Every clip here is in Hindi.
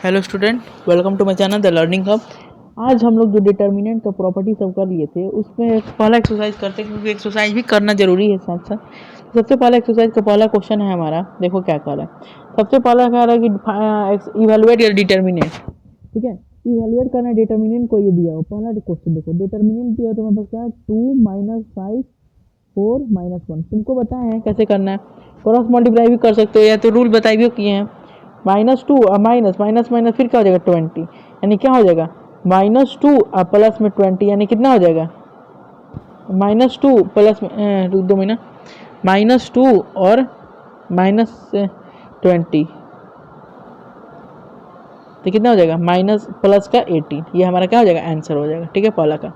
Hello student, welcome to my channel the learning hub. आज हम लोग जो डिटर्मिनेंट का प्रॉपर्टी सब कर लिए थे उसमें पहला एक्सरसाइज करते हैं, क्योंकि एक्सरसाइज भी करना जरूरी है साथ साथ। सबसे पहला एक्सरसाइज का पहला क्वेश्चन है हमारा, देखो क्या कह रहा है। सबसे पहला कह रहा है कि इवेलुएट योर डिटर्मिनेंट। ठीक है, इवेलुएट करना है डिटर्मिनेंट को। ये दिया हो पहला क्वेश्चन, देखो डिटर्मिनेंट दिया तो मतलब क्या है 2 - 5 4 - 1। तुमको बताया है कैसे करना है। क्रॉस मल्टीप्लाई भी कर सकते हो या तो रूल बताए भी किए हैं। -2 और माइनस माइनस माइनस फिर क्या हो जाएगा 20, यानी क्या हो जाएगा -2 और प्लस में 20, यानी कितना हो जाएगा -2 प्लस में 2 मिनट -2 और -20 तो कितना हो जाएगा माइनस प्लस का 18। ये हमारा क्या हो जाएगा आंसर हो जाएगा। ठीक है, पहला का।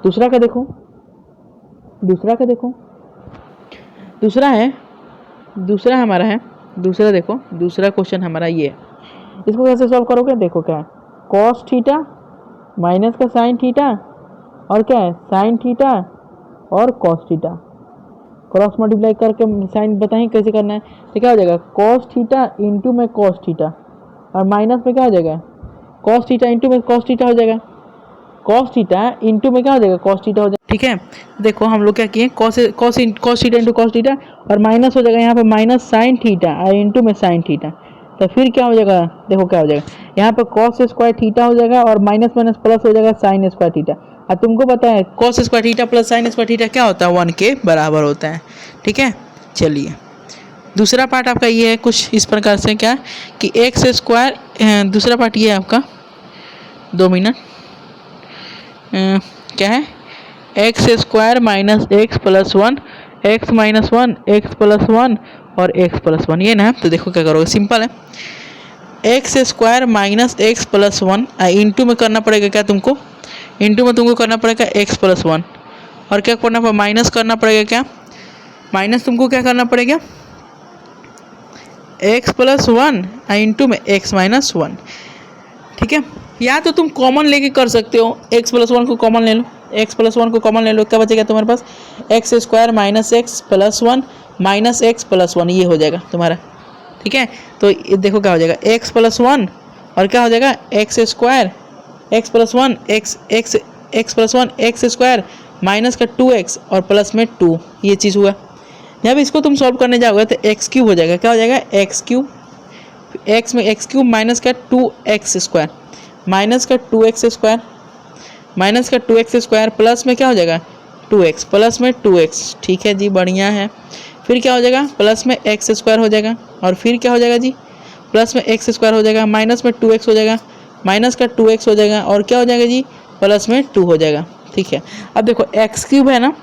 दूसरा का देखो, दूसरा हमारा है। दूसरा देखो, दूसरा क्वेश्चन हमारा ये है। इसको कैसे सॉल्व करोगे, देखो क्या है कॉस थीटा माइनस का साइन थीटा और क्या है साइन थीटा और कॉस थीटा। क्रॉस मल्टीप्लाई करके साइन बताएं कैसे करना है। तो क्या हो जाएगा कॉस थीटा इंटू में कॉस थीटा और माइनस में क्या हो जाएगा कॉस थीटा इंटू में कॉस थीटा हो जाएगा। कॉस थीटा इंटू में क्या हो जाएगा कॉस थीटा हो जाएगा। ठीक है, देखो हम लोग क्या किए cos theta into cos theta और माइनस हो जाएगा यहाँ पे माइनस साइन थीटा और इंटू में साइन थीटा। तो फिर क्या हो जाएगा, देखो क्या हो जाएगा यहाँ पे कॉस स्क्वायर थीटा हो जाएगा और माइनस माइनस प्लस हो जाएगा साइन स्क्वायर थीटा। और तुमको पता है cos square theta plus sine square theta क्या होता है 1 के बराबर होता है। ठीक है, चलिए दूसरा पार्ट आपका ये है कुछ इस प्रकार से क्या कि एक्स स्क्वायर, दूसरा पार्ट ये है आपका 2 मिनट क्या है x square minus x plus 1 x minus 1 x plus 1 और एक्स प्लस 1, ये ना। तो देखो क्या करोगे, सिंपल है। X square minus x plus 1 into में करना पड़ेगा क्या तुमको, इंटू में तुमको करना पड़ेगा एक्स प्लस 1 और क्या करना पड़ेगा माइनस करना पड़ेगा क्या, माइनस तुमको क्या करना पड़ेगा एक्स प्लस 1 इंटू में एक्स माइनस 1। ठीक है, या तो तुम कॉमन लेके कर सकते हो, एक्स प्लस 1 को कॉमन ले लो, एक्स प्लस 1 को कॉमन ले लो, क्या बचेगा तुम्हारे पास x square minus x plus 1 minus x plus 1, ये हो जाएगा तुम्हारा। ठीक है, तो ये देखो क्या हो जाएगा एक्स प्लस 1 और क्या हो जाएगा x square x plus 1 x plus 1 x square minus का 2x और प्लस में 2, ये चीज़ हुआ। जब इसको तुम सॉल्व करने जाओगे तो एक्स क्यूब हो जाएगा, क्या हो जाएगा एक्स क्यूब, एक्स में एक्स क्यूब माइनस का 2x स्क्वायर माइनस का 2x स्क्वायर माइनस का 2x स्क्वायर प्लस में क्या हो जाएगा 2x प्लस में 2x। ठीक है जी, बढ़िया है। फिर क्या हो जाएगा प्लस में x स्क्वायर हो जाएगा और फिर क्या हो जाएगा जी प्लस में x स्क्वायर हो जाएगा माइनस में 2x हो जाएगा माइनस का 2x हो जाएगा और क्या हो जाएगा जी प्लस में 2 हो जाएगा। ठीक है, अब देखो एक्स क्यूब है ना,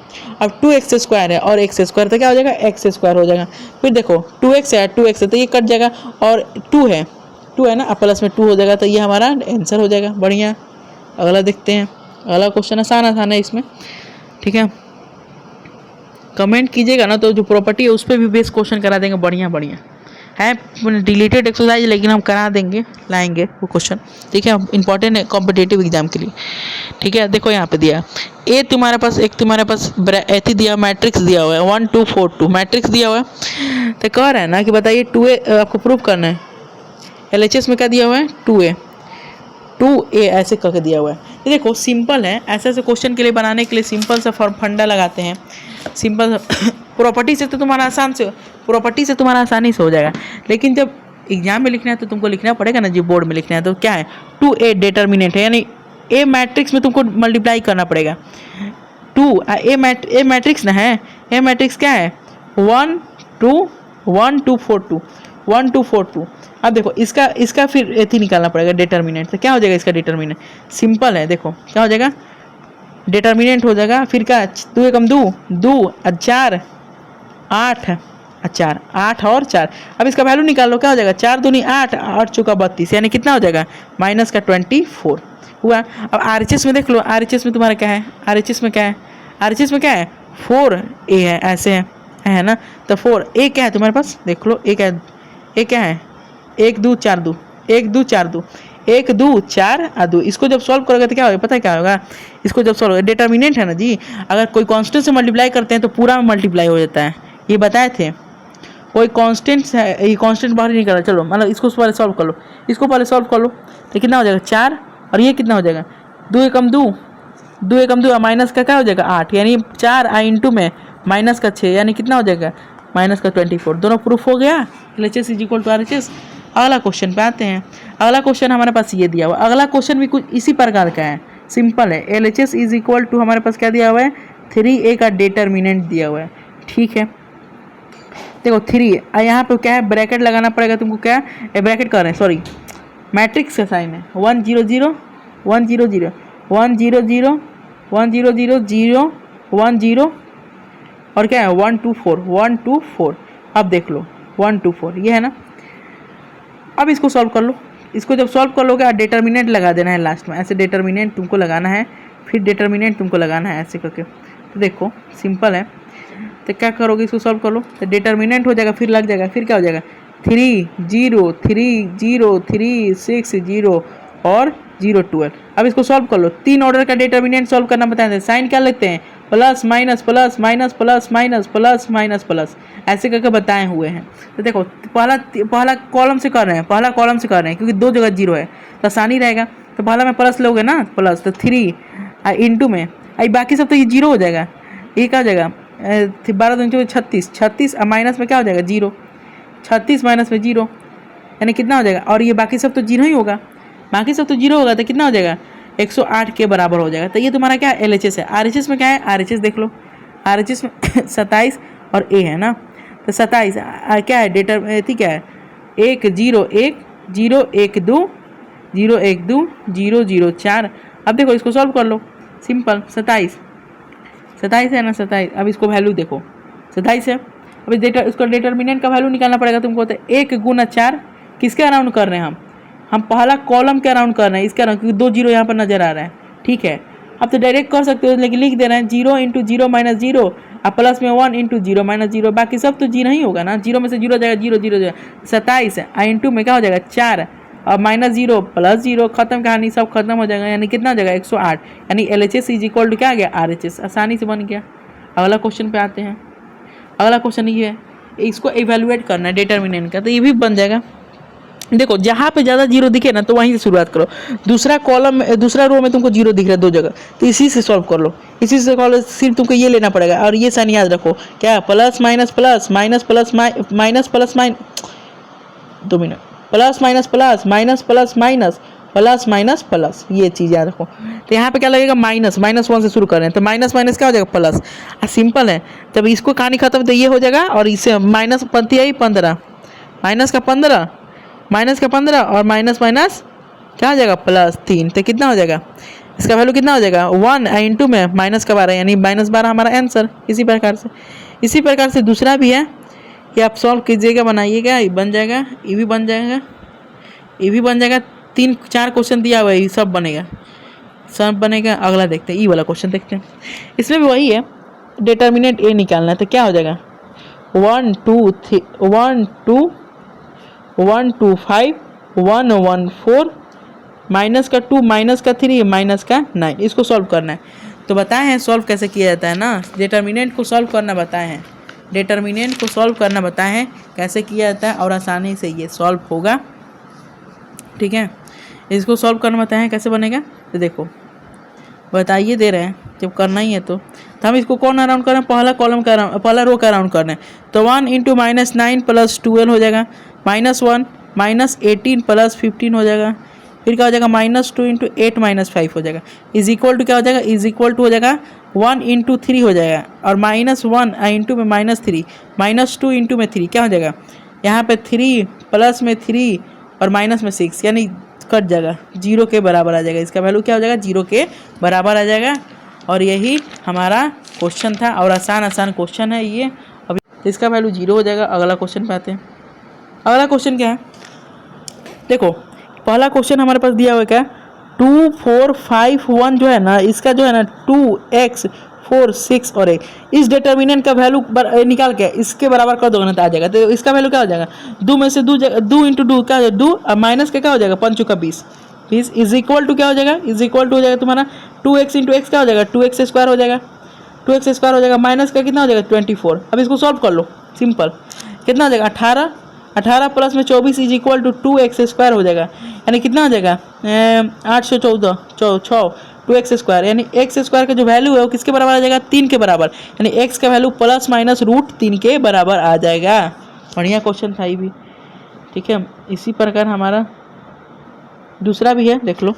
अब 2x स्क्वायर है और x स्क्वायर तो क्या हो जाएगा एक्स स्क्वायर हो जाएगा। फिर देखो 2x है 2x है तो ये कट जाएगा और 2 है ना, अब प्लस में 2 हो जाएगा, तो ये हमारा आंसर हो जाएगा। बढ़िया, अगला देखते हैं। अगला क्वेश्चन आसान है इसमें। ठीक है, कमेंट कीजिएगा ना तो जो प्रॉपर्टी है उस पर भी बेस क्वेश्चन करा देंगे। बढ़िया है डिलीटेड एक्सरसाइज, लेकिन हम करा देंगे, लाएंगे वो क्वेश्चन। ठीक है, इंपॉर्टेंट है कॉम्पिटिटिव एग्जाम के लिए। ठीक है, देखो यहाँ पे दिया ए तुम्हारे पास ऐसी दिया मैट्रिक्स दिया हुआ है 1 2 4 2 मैट्रिक्स दिया हुआ है। तो कह रहा है ना कि बताइए 2a आपको प्रूव करना है। LHS में क्या दिया हुआ है 2a ऐसे करके दिया हुआ है। ये देखो सिंपल है, ऐसे क्वेश्चन के लिए बनाने के लिए सिंपल सा फंडा लगाते हैं, सिंपल सा प्रॉपर्टी से तो तुम्हारा आसानी से हो जाएगा। लेकिन जब एग्जाम में लिखना है तो तुमको लिखना पड़ेगा ना जी, बोर्ड में लिखना है तो क्या है 2a डिटर्मिनेंट है, यानी ए मैट्रिक्स में तुमको मल्टीप्लाई करना पड़ेगा 2 ए मैट्रिक्स ना है। ए मैट्रिक्स क्या है 1 2 4 2 1 2 4 2। अब देखो इसका फिर एथी निकालना पड़ेगा डिटर्मिनेंट। तो क्या हो जाएगा इसका डिटर्मिनेंट, सिंपल है, देखो क्या हो जाएगा डिटर्मिनेंट हो जाएगा फिर क्या 2 एकम 2 और 4 8 4 8 और 4। अब इसका वैल्यू निकाल लो, क्या हो जाएगा 4 दूनी 8 8 चौका 32, यानी कितना हो जाएगा माइनस का 24 हुआ। अब RHS में देख लो, RHS में तुम्हारा क्या है, RHS में क्या है 4a है, ऐसे है ना। तो 4a क्या है तुम्हारे पास, देख लो a क्या है 1 2 4 2 1 2 4 2 1 2 4 और 2। इसको जब सॉल्व करोगे तो क्या होगा पता है क्या होगा, इसको जब सॉल्व डिटर्मिनेंट है ना जी, अगर कोई कांस्टेंट से मल्टीप्लाई करते हैं तो पूरा मल्टीप्लाई हो जाता है, ये बताए थे। कोई कांस्टेंट है, ये कांस्टेंट बाहर ही निकला। चलो मतलब इसको पहले सॉल्व कर लो, इसको पहले सॉल्व कर लो तो कितना हो जाएगा 4, और ये कितना हो जाएगा 2 एकम 2, 2 एकम 2 माइनस का क्या हो जाएगा 8, यानी 4 आई इंटू में माइनस का 6, यानी कितना हो जाएगा माइनस का 24। दोनों प्रूफ हो गया। LHS is equal to RHS। अगला क्वेश्चन पे आते हैं। अगला क्वेश्चन हमारे पास ये दिया हुआ, अगला क्वेश्चन भी कुछ इसी प्रकार का है, सिंपल है। LHS इज इक्वल टू हमारे पास क्या दिया हुआ है 3a का डिटर्मिनेंट दिया हुआ है, ठीक है। देखो 3 यहाँ पे क्या है, ब्रैकेट लगाना पड़ेगा तुमको, क्या है ब्रैकेट कर रहे हैं, सॉरी मैट्रिक्स का साइन है 1 0 0 1 0 0 1 0 0 1 0 0 0 1 0 और क्या है 1 2 4 1 2 4। अब देख लो 1 2 4 ये है ना। अब इसको सॉल्व कर लो, इसको जब सॉल्व कर लोगे डिटर्मिनेंट लगा देना है लास्ट में, ऐसे डिटर्मिनेंट तुमको लगाना है, फिर डिटर्मिनेंट तुमको लगाना है ऐसे करके। तो देखो सिंपल है, तो क्या करोगे इसको सॉल्व कर लो, तो डिटर्मिनेंट हो जाएगा, फिर लग जाएगा, फिर क्या हो जाएगा 3 0 3 0 3 6 0 और 0 12। अब इसको सॉल्व कर लो, 3 ऑर्डर का डिटर्मिनेंट सॉल्व करना बताते हैं। साइन क्या लेते हैं plus minus plus minus plus minus plus minus plus, ऐसे करके बताए हुए हैं। तो देखो पहला कॉलम से कर रहे हैं, पहला कॉलम से कर रहे हैं क्योंकि 2 जगह 0 है तो आसानी रहेगा। तो पहला में प्लस लोगे ना प्लस, तो 3 इंटू में आई, बाकी सब तो ये 0 हो जाएगा, ये क्या हो जाएगा 12 2 36 36 माइनस में क्या हो जाएगा 0, 36 माइनस में 0 यानी कितना हो जाएगा, और ये बाकी सब तो 0 ही होगा, बाकी सब तो 0 होगा तो कितना हो जाएगा 108 के बराबर हो जाएगा। तो ये तुम्हारा क्या LHS है। RHS में क्या है, RHS देख लो, RHS में 27 और A है ना, तो 27 क्या है डेटर क्या है 1 0 1 0 1 2 0 1 2 0 0 4। अब देखो इसको सॉल्व कर लो, सिंपल 27 है ना 27। अब इसको वैल्यू देखो 27 है, अब इसको डिटर्मिनेंट का वैल्यू निकालना पड़ेगा तुमको। तो 1 गुना 4 किसके अराउंड कर रहे हैं हम पहला कॉलम के अराउंड कर रहे हैं, इसके अराउंड, क्योंकि 2 0 यहाँ पर नजर आ रहा है, ठीक है। अब तो डायरेक्ट कर सकते हो, लेकिन लिख दे रहे हैं 0 इंटू 0 माइनस 0 और प्लस में 1 इंटू 0 माइनस 0, बाकी सब तो 0 ही होगा ना, 0 में से 0 जाएगा 0 0 0 27 इंटू में क्या हो जाएगा 4 और माइनस 0 प्लस 0, खत्म कहानी, सब खत्म हो जाएगा, यानी कितना हो जाएगा 108। यानी LHS इज इक्वल टू क्या आ गया RHS, आसानी से बन गया। अगला क्वेश्चन पे आते हैं। अगला क्वेश्चन ये है, इसको इवेलुएट करना है डिटर्मिनेंट का, तो ये भी बन जाएगा। देखो जहाँ पे ज़्यादा 0 दिखे ना तो वहीं से शुरुआत करो। दूसरा कॉलम दूसरा रो में तुमको 0 दिख रहा है 2 जगह, तो इसी से सॉल्व कर लो, इसी से कॉल सिर्फ तुमको ये लेना पड़ेगा। और ये साइन याद रखो, क्या plus minus plus minus plus minus plus minus 2 minute plus minus plus minus plus minus plus minus plus, ये चीज़ याद रखो। तो यहाँ पे क्या लगेगा -1 से शुरू कर रहे हैं, तो माइनस माइनस क्या हो जाएगा प्लस, सिंपल है। जब इसको कहानी खत्म तो ये हो जाएगा, और इससे माइनस 15 माइनस का 15 माइनस का 15 और माइनस माइनस क्या हो जाएगा +3, तो कितना हो जाएगा इसका वैल्यू कितना हो जाएगा 1 इंटू में माइनस का 12, यानी -12 हमारा आंसर। इसी प्रकार से दूसरा भी है, ये आप सॉल्व कीजिएगा, बनाइएगा, ये बन जाएगा, ये भी बन जाएगा, ये भी बन जाएगा। 3-4 क्वेश्चन दिया हुआ है, ये सब बनेगा। अगला देखते हैं, ई वाला क्वेश्चन देखते हैं। इसमें भी वही है, डिटर्मिनेंट A निकालना है, तो क्या हो जाएगा 1 2 3 1 2 1 2 5 1 1 4 माइनस का 2 माइनस का 3 माइनस का 9, इसको सॉल्व करना है। तो बताए हैं सॉल्व कैसे किया जाता है ना, डिटर्मिनेंट को सॉल्व करना बताए हैं, डिटर्मिनेंट को सॉल्व करना बताए हैं कैसे किया जाता है, और आसानी से ये सॉल्व होगा, ठीक है। इसको सॉल्व करना बताए हैं कैसे बनेगा, तो देखो बताइए दे रहे हैं, जब करना ही है तो हम इसको कौन अराउंड कर रहे हैं, पहला कॉलम का पहला रो का अराउंड कर रहे हैं। तो 1 इंटू -9 प्लस 12 हो जाएगा, -1 -18 प्लस 15 हो जाएगा, फिर क्या हो जाएगा -2 इंटू 8 -5 हो जाएगा, इज इक्वल टू क्या हो जाएगा, इज इक्वल टू हो जाएगा 1 इंटू 3 हो जाएगा, और -1 इंटू में -3 -2 इंटू में 3 क्या हो जाएगा, यहाँ पे 3 प्लस में 3 और माइनस में 6, यानी कट जाएगा, 0 के बराबर आ जाएगा। इसका वैल्यू क्या हो जाएगा 0 के बराबर आ जाएगा। और यही हमारा क्वेश्चन था, और आसान क्वेश्चन है ये। अभी इसका वैल्यू 0 हो जाएगा। अगला क्वेश्चन पे आते हैं। अगला क्वेश्चन क्या है, देखो पहला क्वेश्चन हमारे पास दिया हुआ है क्या 2 4 5 1 जो है ना, इसका जो है ना 2x 4 6 और 1, इस डिटर्मिनेंट का वैल्यू निकाल के इसके बराबर कर दोगे ना तो आ जाएगा। तो इसका वैल्यू क्या हो जाएगा 2 में से 2 इंटू 2 क्या हो जाएगा 2 और माइनस का क्या हो जाएगा 5 का 20 इज इक्वल टू क्या हो जाएगा, इज इक्वल टू हो जाएगा तुम्हारा 2x इंटू एक्स क्या हो जाएगा 2x स्क्वायर हो जाएगा, 2x स्क्वायर हो जाएगा, माइनस का कितना हो जाएगा 24। अब इसको सॉल्व कर लो, सिंपल कितना हो जाएगा 18, 18 प्लस में 24 इज इक्वल टू 2x² हो जाएगा, यानी कितना हो जाएगा 814 6 2x², यानी x² का जो वैल्यू है वो किसके बराबर आ जाएगा 3 के बराबर, यानी x का वैल्यू प्लस माइनस √3 के बराबर आ जाएगा। बढ़िया क्वेश्चन था ये भी, ठीक है। इसी प्रकार हमारा दूसरा भी है, देख लो।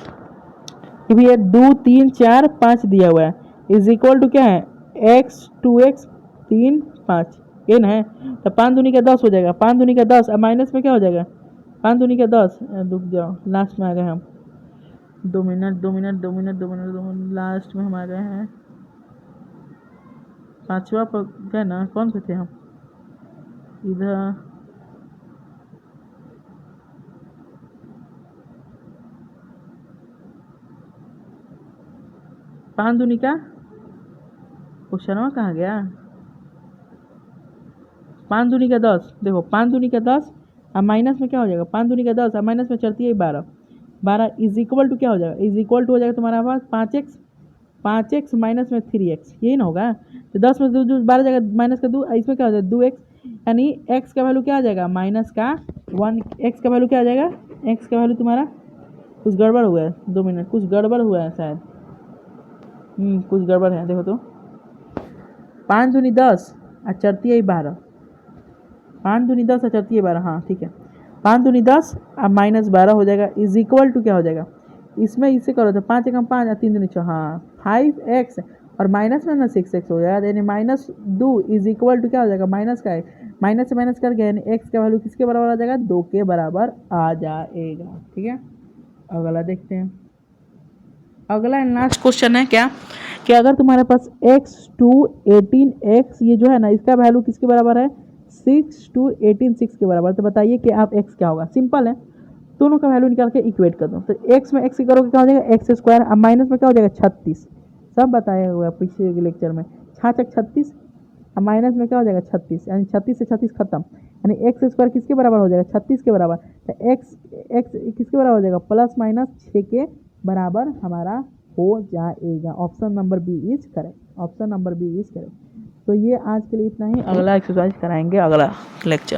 ये भी है 2 3 4 5 दिया हुआ है, इज इक्वल टू क्या है x 2x 3 5 ये ना है, तो 5 दूनी का 10 हो जाएगा, 5 दूनी का 10, अब माइनस में क्या हो जाएगा 5 दूनी का 10, रुक जाओ लास्ट में आ गए हम, 2 minute 2 minute 2 minute 2 minute 2 minute, last में हम आ गए हैं 5वां पर गए ना, कौन से थे हम इधर, पाँच दूनी का क्वेश्चन कहाँ गया, 5 दूनी का 10, देखो 5 दूनी का 10 अब माइनस में क्या हो जाएगा 5 दूनी का 10 अब माइनस में चलती है 12, 12 इज इक्वल टू क्या हो जाएगा, इज इक्वल टू हो जाएगा तुम्हारा पास 5x माइनस में 3x, यही ना होगा। तो 10 में 12 जाएगा माइनस का 2, इसमें क्या हो जाएगा 2x, यानी x का वैल्यू क्या आ जाएगा माइनस का 1, x का वैल्यू क्या आ जाएगा, x का वैल्यू तुम्हारा कुछ गड़बड़ हुआ है, 2 मिनट कुछ गड़बड़ हुआ है शायद, कुछ गड़बड़ है, देखो तो 5 दूनी 10 और चढ़ती है 12, 5 दूनी 10 और चढ़ती है 12, हाँ ठीक है, 5 दूनी 10 अब माइनस 12 हो जाएगा, इज इक्वल टू क्या हो जाएगा, इसमें इससे करो तो 5 एकम 5 और 3 दूनी 6, हाँ 5x और माइनस में ना 6x हो जाएगा, यानी -2 इज इक्वल टू क्या हो जाएगा माइनस का है, माइनस से माइनस कर गया, यानी x का वैल्यू किसके बराबर आ जाएगा 2 के बराबर आ जाएगा, ठीक है। अगला देखते हैं, अगला एंड लास्ट क्वेश्चन है क्या कि अगर तुम्हारे पास x to 18x ये जो है ना इसका वैल्यू किसके बराबर है 6 to 18 6 के बराबर, तो बताइए कि आप x क्या होगा, सिंपल है, दोनों का वैल्यू निकाल के इक्वेट कर दो, तो x में x करोगे क्या हो जाएगा x², अब माइनस में क्या हो जाएगा 36, सब बताया हुआ है पिछले के लेक्चर में, 6×6 अब माइनस में क्या हो जाएगा 36, यानी 36 से 36 खत्म, यानी x² किसके बराबर हो जाएगा 36 के बराबर, तो x किसके बराबर हो जाएगा प्लस माइनस 6 के बराबर हमारा हो जाएगा, option number B is correct, option number B is correct. तो ये आज के लिए इतना ही, अगला एक्सरसाइज कराएंगे अगला लेक्चर।